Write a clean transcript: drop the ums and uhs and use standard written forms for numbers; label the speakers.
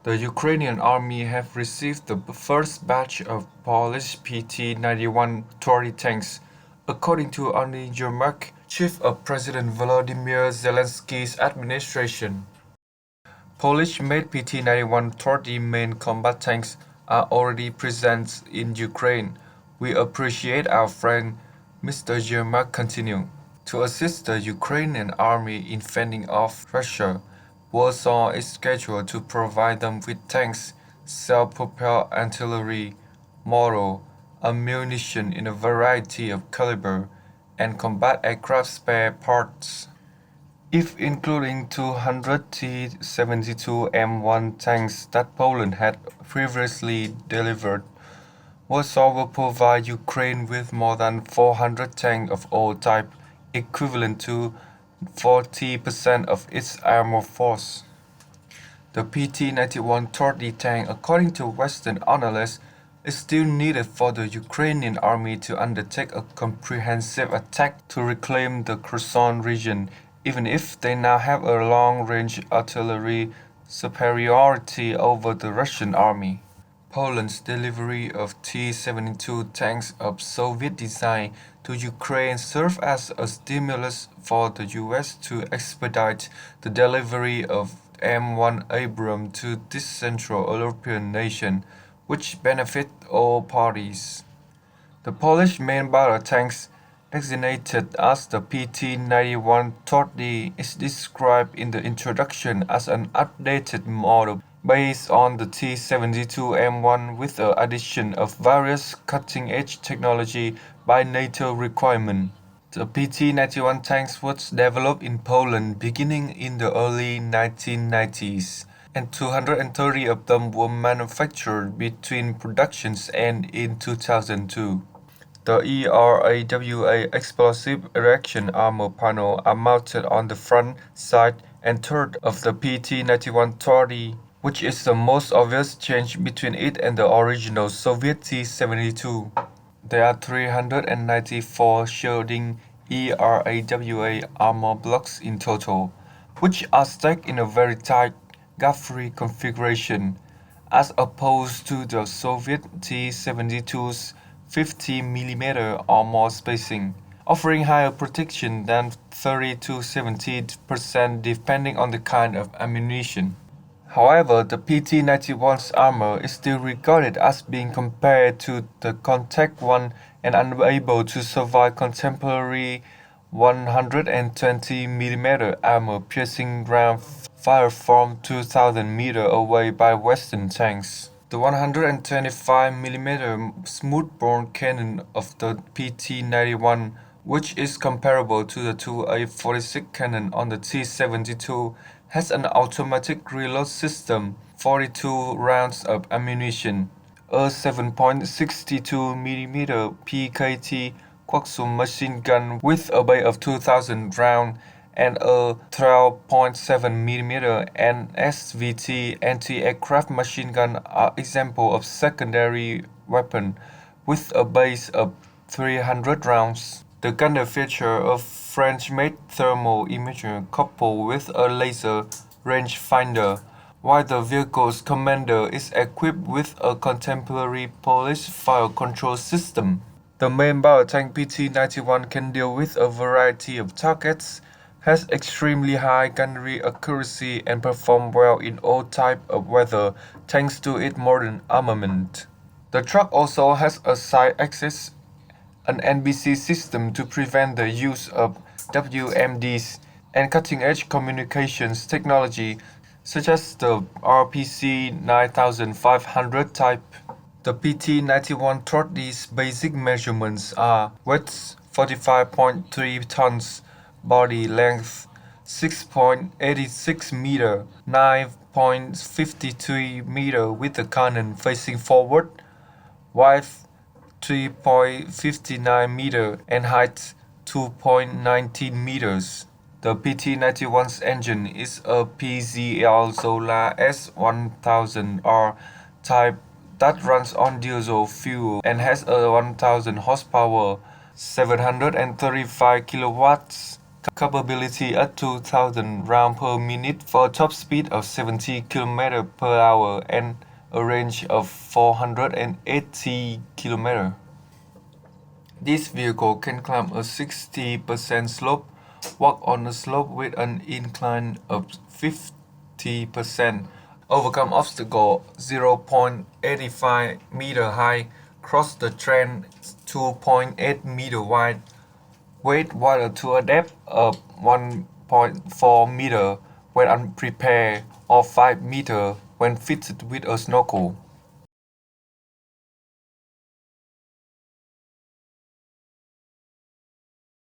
Speaker 1: The Ukrainian army have received the first batch of Polish PT-91 Twardy tanks, according to Ani Yermak, chief of President Volodymyr Zelensky's administration. Polish-made PT-91 Twardy main combat tanks are already present in Ukraine. We appreciate our friend, Mr. Yermak continued, to assist the Ukrainian army in fending off Russia. Warsaw is scheduled to provide them with tanks, self-propelled artillery, mortar, ammunition in a variety of caliber, and combat aircraft spare parts. If including 200 T-72M1 tanks that Poland had previously delivered, Warsaw will provide Ukraine with more than 400 tanks of all types, equivalent to 40% of its armor force. The PT-91 Twardy tank, according to Western analysts, is still needed for the Ukrainian army to undertake a comprehensive attack to reclaim the Kherson region, even if they now have a long-range artillery superiority over the Russian army. Poland's delivery of T-72 tanks of Soviet design to Ukraine served as a stimulus for the US to expedite the delivery of M1 Abrams to this Central European nation, which benefit all parties. The Polish main battle tanks, designated as the PT-91 Twardy, is described in the introduction as an updated model based on the T-72M1 with the addition of various cutting-edge technology by NATO requirement. The PT-91 tanks was developed in Poland beginning in the early 1990s, and 230 of them were manufactured between productions and in 2002. The ERAWA explosive reaction armor panel are mounted on the front, side, and third of the PT-91 Twardy, which is the most obvious change between it and the original Soviet T-72. There are 394 shielding ERAWA armor blocks in total, which are stacked in a very tight, gap-free configuration, as opposed to the Soviet T-72's 50 mm or more spacing, offering higher protection than 30 to 70% depending on the kind of ammunition. However, the PT-91's armor is still regarded as being compared to the Contact 1 and unable to survive contemporary 120 mm armor-piercing round fired from 2,000 meters away by Western tanks. The 125 mm smooth-bore cannon of the PT-91, which is comparable to the 2A46 cannon on the T-72, has an automatic reload system, 42 rounds of ammunition, a 7.62 mm PKT Quaxum machine gun with a bay of 2,000 rounds, and a 12.7 mm NSVT anti-aircraft machine gun are examples of secondary weapon with a base of 300 rounds. The gunner features a French-made thermal imager coupled with a laser rangefinder, while the vehicle's commander is equipped with a contemporary Polish fire control system. The main battle tank PT-91 can deal with a variety of targets, has extremely high gunnery accuracy, and performs well in all types of weather thanks to its modern armament. The truck also has a side axis, an NBC system to prevent the use of WMDs, and cutting-edge communications technology such as the RPC 9500 type. The PT-91 Twardy's basic measurements are width 45.3 tons, body length 6.86 meter, 9.53 meter with the cannon facing forward, width 3.59 meter, and height 2.19 meters. The PT-91's engine is a PZL Zola S1000R type that runs on diesel fuel and has a 1000 horsepower, 735 kilowatts capability at 2000 rounds per minute for a top speed of 70 km per hour and a range of 480 km. This vehicle can climb a 60% slope, walk on a slope with an incline of 50%, overcome obstacle 0.85 meter high, cross the trench 2.8 meter wide, wade water to a depth of 1.4 meter when unprepared or 5 meter when fitted with a snorkel.